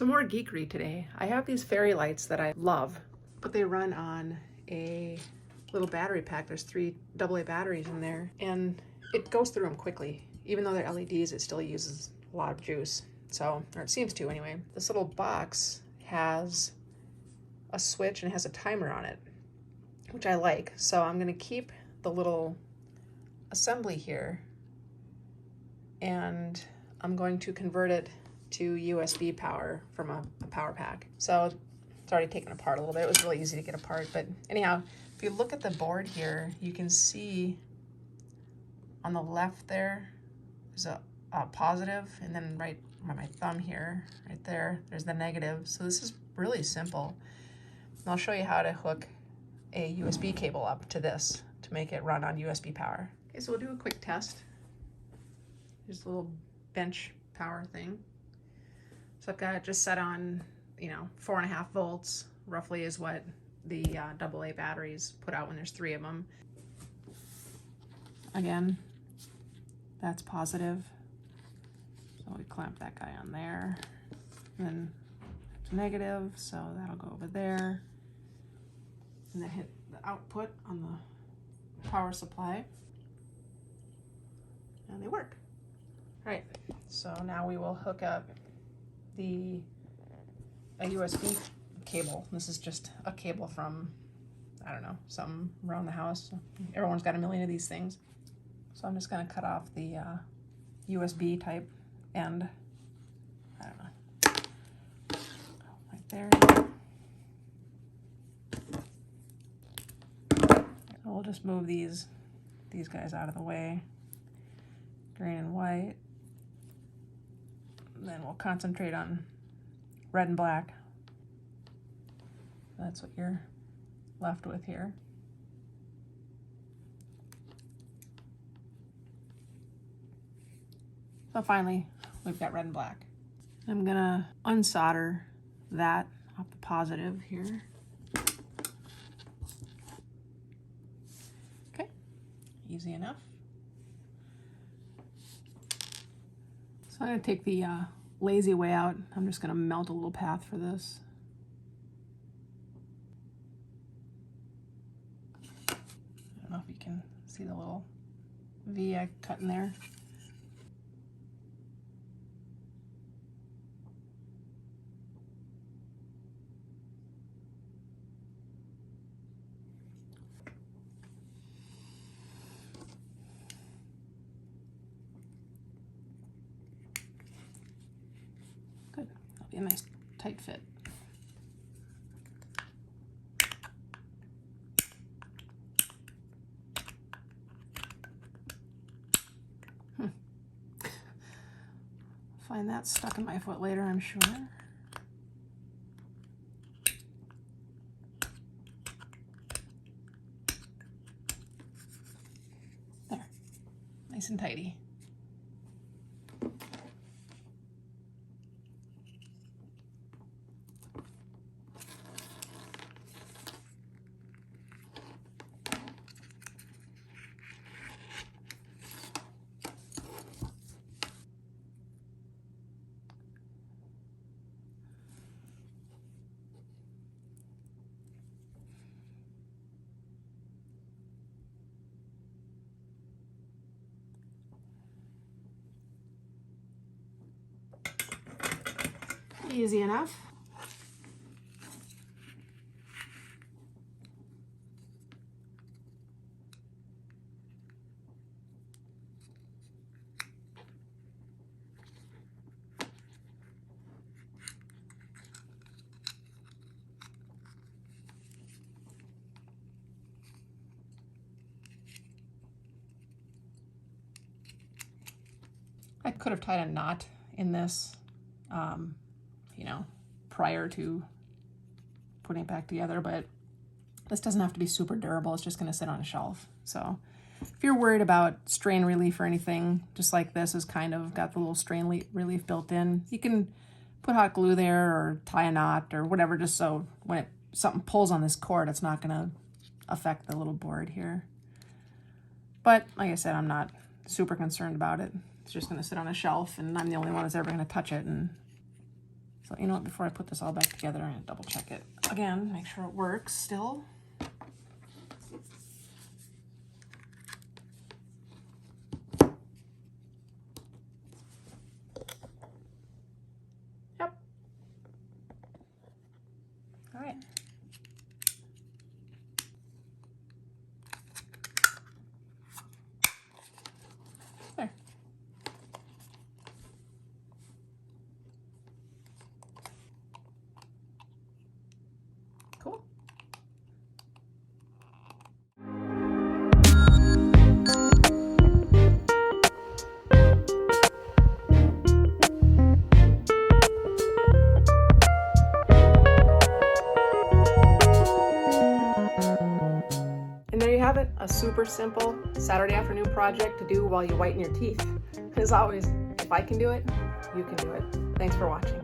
So more geekery today. I have these fairy lights that I love, but they run on a little battery pack. There's 3 AA batteries in there, and it goes through them quickly. Even though they're LEDs, it still uses a lot of juice. So, or it seems to anyway. This little box has a switch and it has a timer on it, which I like. So I'm gonna keep the little assembly here, and I'm going to convert it to USB power from a power pack. So it's already taken apart a little bit. It was really easy to get apart, but anyhow, if you look at the board here, you can see on the left there's a positive, and then right by my thumb here, right there's the negative. So this is really simple. And I'll show you how to hook a USB cable up to this to make it run on USB power. Okay, so we'll do a quick test. Here's a little bench power thing. So I've got it just set on, 4.5 volts, roughly is what the AA batteries put out when there's 3 of them. Again, that's positive. So we clamp that guy on there. And then it's negative, so that'll go over there. And then hit the output on the power supply. And they work. All right, so now we will hook up a USB cable. This is just a cable from, I don't know, something around the house. Everyone's got a million of these things. So I'm just gonna cut off the USB type end. I don't know, right there. So we'll just move these guys out of the way. Green and white. And then we'll concentrate on red and black. That's what you're left with here. So finally, we've got red and black. I'm gonna unsolder that off the positive here. Okay, easy enough. So I'm gonna take the lazy way out. I'm just gonna melt a little path for this. I don't know if you can see the little V I cut in there. Good, that'll be a nice tight fit. Find that stuck in my foot later, I'm sure. There, nice and tidy. Easy enough. I could have tied a knot in this, prior to putting it back together, but this doesn't have to be super durable. It's just going to sit on a shelf. So if you're worried about strain relief or anything, just like this is kind of got the little strain relief built in, you can put hot glue there or tie a knot or whatever, just so when something pulls on this cord, it's not going to affect the little board here. But like I said, I'm not super concerned about it. It's just going to sit on a shelf, and I'm the only one that's ever going to touch it. And So you know what, before I put this all back together, I'm gonna double check it again, make sure it works still. Yep. All right. There. Cool. And there you have it, a super simple Saturday afternoon project to do while you whiten your teeth. As always, if I can do it, you can do it. Thanks for watching.